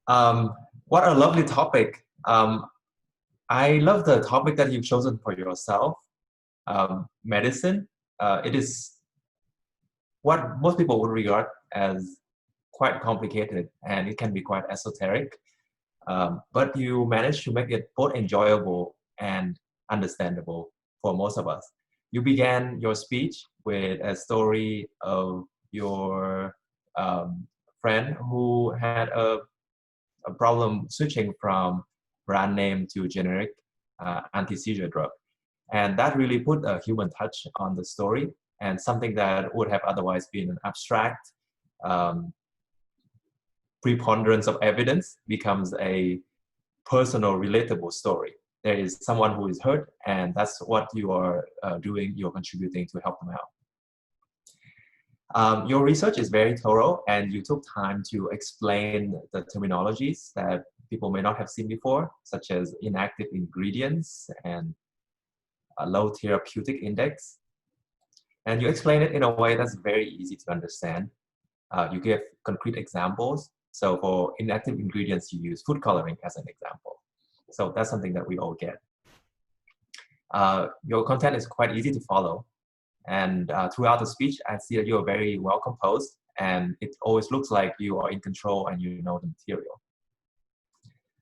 What a lovely topic. I love the topic that you've chosen for yourself, medicine. It is what most people would regard as quite complicated and it can be quite esoteric. But you managed to make it both enjoyable and understandable for most of us. You began your speech with a story of your friend who had a problem switching from brand name to generic anti-seizure drug. And that really put a human touch on the story and something that would have otherwise been an abstract um, preponderance of evidence becomes a personal, relatable story. There is someone who is hurt, and that's what you are doing, you're contributing to help them out. Your research is very thorough, and you took time to explain the terminologies that people may not have seen before, such as inactive ingredients and a low therapeutic index. And you explain it in a way that's very easy to understand. You give concrete examples. So for inactive ingredients, you use food coloring as an example. So that's something that we all get. Your content is quite easy to follow. And throughout the speech, I see that you're very well composed, and it always looks like you are in control and you know the material.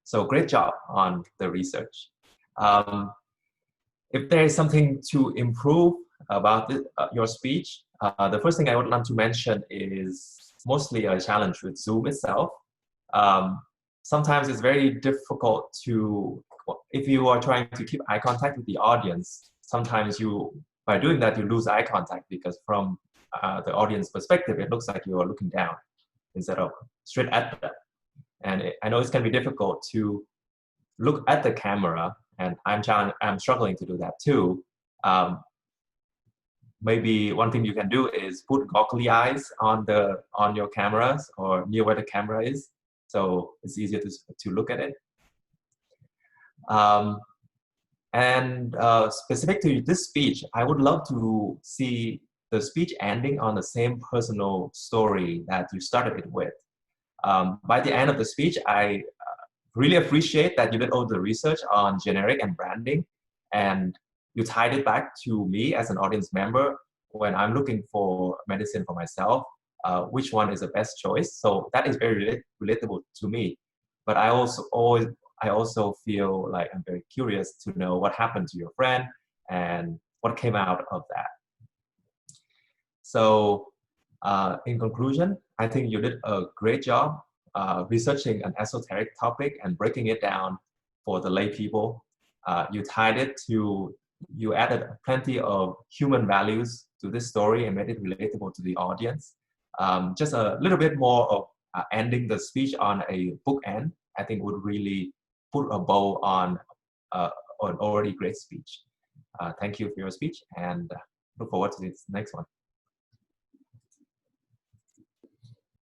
So great job on the research. If there is something to improve about your speech, the first thing I would like to mention is mostly a challenge with Zoom itself. Sometimes it's very difficult to, if you are trying to keep eye contact with the audience, sometimes by doing that, you lose eye contact because from the audience perspective, it looks like you are looking down instead of straight at them. And I know it can be difficult to look at the camera, and I'm struggling to do that too. Maybe one thing you can do is put goggly eyes on your cameras or near where the camera is, so it's easier to look at it. Specific to this speech, I would love to see the speech ending on the same personal story that you started it with. By the end of the speech, I really appreciate that you did all the research on generic and branding, and you tied it back to me as an audience member when I'm looking for medicine for myself, which one is the best choice. So that is very relatable to me. But I also feel like I'm very curious to know what happened to your friend and what came out of that. So in conclusion, I think you did a great job researching an esoteric topic and breaking it down for the lay people. You added plenty of human values to this story and made it relatable to the audience. Just a little bit more of ending the speech on a bookend, I think would really put a bow on an already great speech. Thank you for your speech, and look forward to this next one.